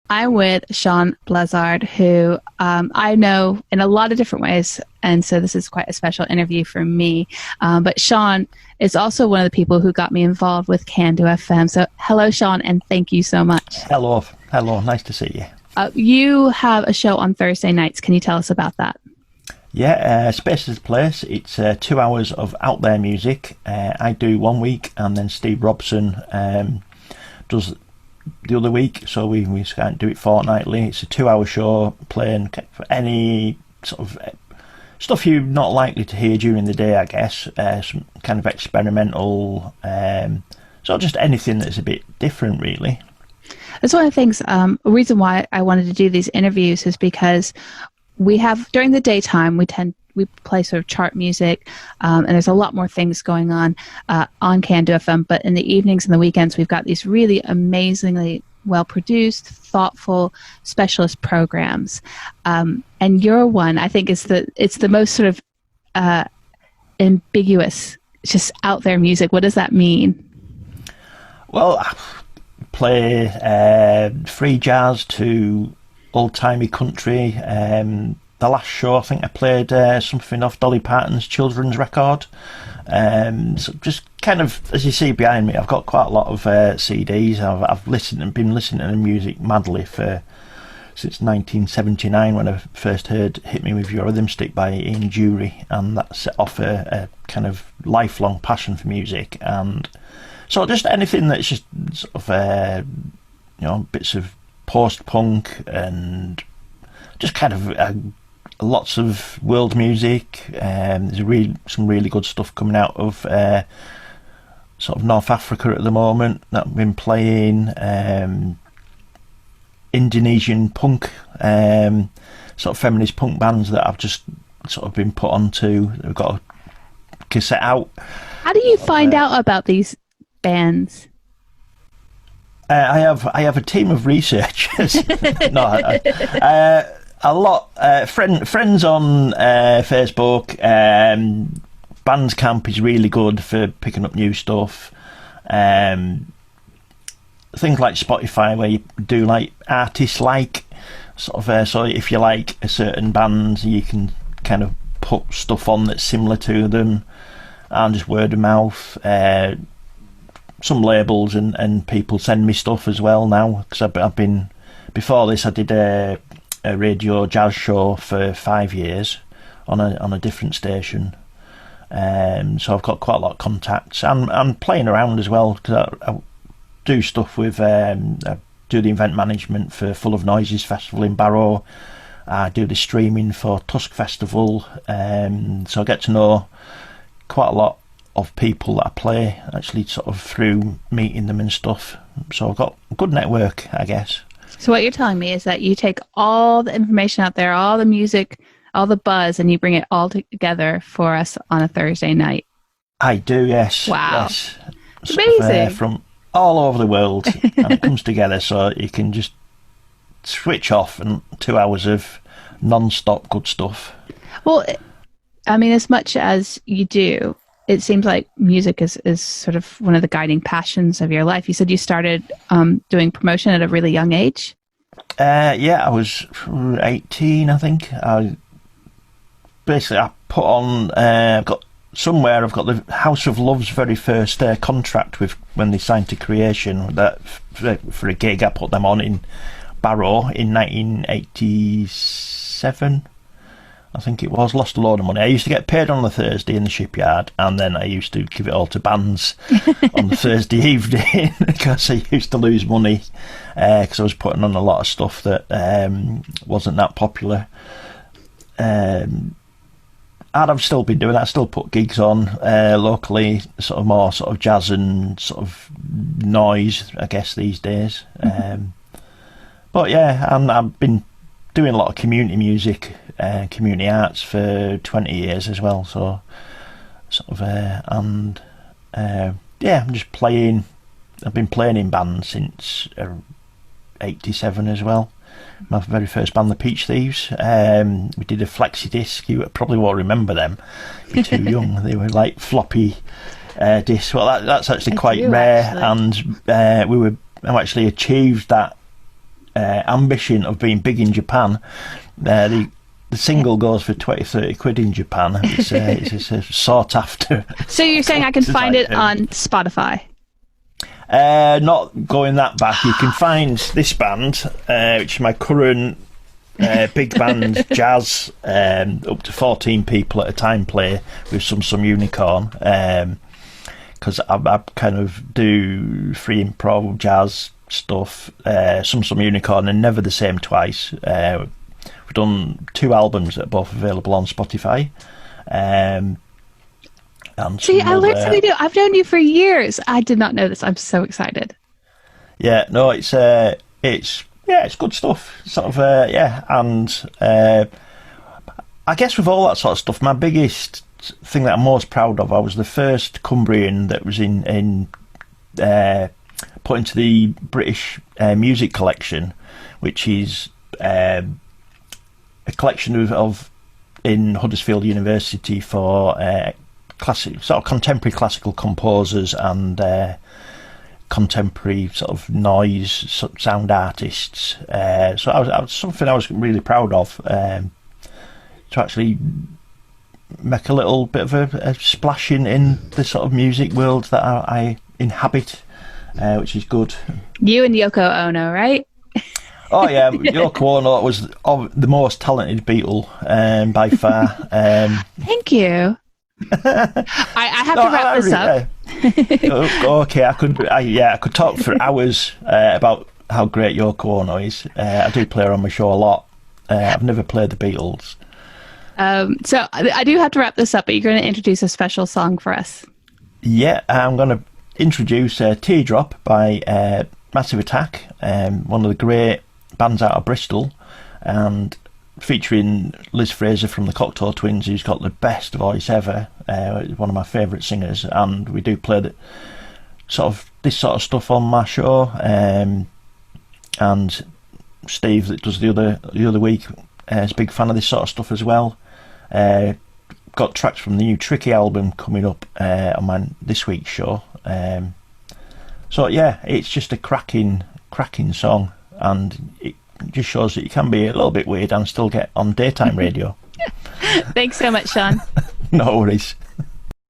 I'm with Shaun Blezard, who I know in a lot of different ways, and so this is quite a special interview for me. But Shaun is also one of the people who got me involved with CandoFM. So hello, Shaun, and thank you so much. Hello, nice to see you. You have a show on Thursday nights. Can you tell us about that? Yeah, Space is the Place. It's 2 hours of out there music. I do 1 week, and then Steve Robson does the other week, so we can't do it fortnightly. It's a 2 hour show playing for any sort of stuff you're not likely to hear during the day, I guess. Some kind of experimental, so just anything that's a bit different, really. That's one of the things, a reason why I wanted to do these interviews is because we have, during the daytime, we play sort of chart music, and there's a lot more things going on CandoFM, but in the evenings and the weekends, we've got these really amazingly well-produced, thoughtful, specialist programs. And your one, I think, it's the most sort of ambiguous, just out there music. What does that mean? Well, I play free jazz to old-timey country. The last show, I think I played something off Dolly Parton's children's record. So just kind of, as you see behind me, I've got quite a lot of CDs. I've listened and been listening to music madly since 1979 when I first heard "Hit Me With Your Rhythm Stick" by Ian Jury, and that set off a kind of lifelong passion for music. And so just anything that's just sort of bits of post-punk and just kind of lots of world music. There's some really good stuff coming out of sort of North Africa at the moment that I've been playing. Indonesian punk, sort of feminist punk bands that I've just sort of been put onto. They've got a cassette out. How do you find out about these bands? I have a team of researchers. No, a lot friends on Facebook. Bandcamp is really good for picking up new stuff. Things like Spotify, where you do like artists like sort of. So if you like a certain band, you can kind of put stuff on that's similar to them, and just word of mouth. Some labels and people send me stuff as well now, because I've been, before this I did a radio jazz show for 5 years on a different station, so I've got quite a lot of contacts and playing around as well, because I do stuff with I do the event management for Full of Noises Festival in Barrow. I do the streaming for Tusk Festival, so I get to know quite a lot of people that I play, actually, sort of through meeting them and stuff. So I've got a good network, I guess. So what you're telling me is that you take all the information out there, all the music, all the buzz, and you bring it all together for us on a Thursday night. I do, yes. Wow. Yes. Amazing. From all over the world, and it comes together so you can just switch off, and 2 hours of non-stop good stuff. Well, I mean, as much as you do, it seems like music is sort of one of the guiding passions of your life. You said you started doing promotion at a really young age? Yeah, I was 18, I think. I put on, I've got the House of Love's very first contract with when they signed to Creation. That for a gig, I put them on in Barrow in 1987. I think it was. Lost a load of money. I used to get paid on the Thursday in the shipyard, and then I used to give it all to bands on the Thursday evening, because I used to lose money, because I was putting on a lot of stuff that wasn't that popular. And I've still been doing that. I still put gigs on locally, sort of more sort of jazz and sort of noise, I guess, these days. But yeah, and I've been doing a lot of community music, community arts for 20 years as well. So sort of I'm just playing. I've been playing in bands since '87 as well. My very first band, the Peach Thieves. We did a flexi disc. You probably won't remember them. You're too young. They were like floppy discs. Well, that's actually quite rare, actually. And I actually achieved that ambition of being big in Japan. The single goes for 20-30 quid in Japan. It's a sought after. So you're saying I can find it on Spotify? Not going that back. You can find this band, which is my current big band, jazz, up to 14 people at a time play with some Unicorn. Because I kind of do free improv jazz stuff, some Unicorn, and never the same twice. We've done 2 albums that are both available on Spotify. And see, I learned something new. I've known you for years. I did not know this. I'm so excited. Yeah, no, it's good stuff. Sort of, and I guess with all that sort of stuff, my biggest thing that I'm most proud of, I was the first Cumbrian that was in put into the British Music Collection, which is a collection of in Huddersfield University for classic, sort of contemporary classical composers and contemporary sort of noise sound artists. So I was something I was really proud of, to actually make a little bit of a splash in the sort of music world that I inhabit, which is good. You and Yoko Ono, right? Oh yeah, Yoko Ono was the most talented Beatle by far. Thank you. I have to wrap this up. Okay, I could talk for hours about how great Yoko Ono is. I do play her on my show a lot. I've never played the Beatles. So I do have to wrap this up, but you're going to introduce a special song for us. Yeah, I'm going to introduce Teardrop by Massive Attack, one of the great bands out of Bristol, and featuring Liz Fraser from the Cocteau Twins, who's got the best voice ever, one of my favourite singers, and we do play this sort of stuff on my show, and Steve that does the other week is a big fan of this sort of stuff as well. Got tracks from the new Tricky album coming up on this week's show. So yeah, it's just a cracking song, and it just shows that you can be a little bit weird and still get on daytime radio. Thanks so much, Shaun. No worries.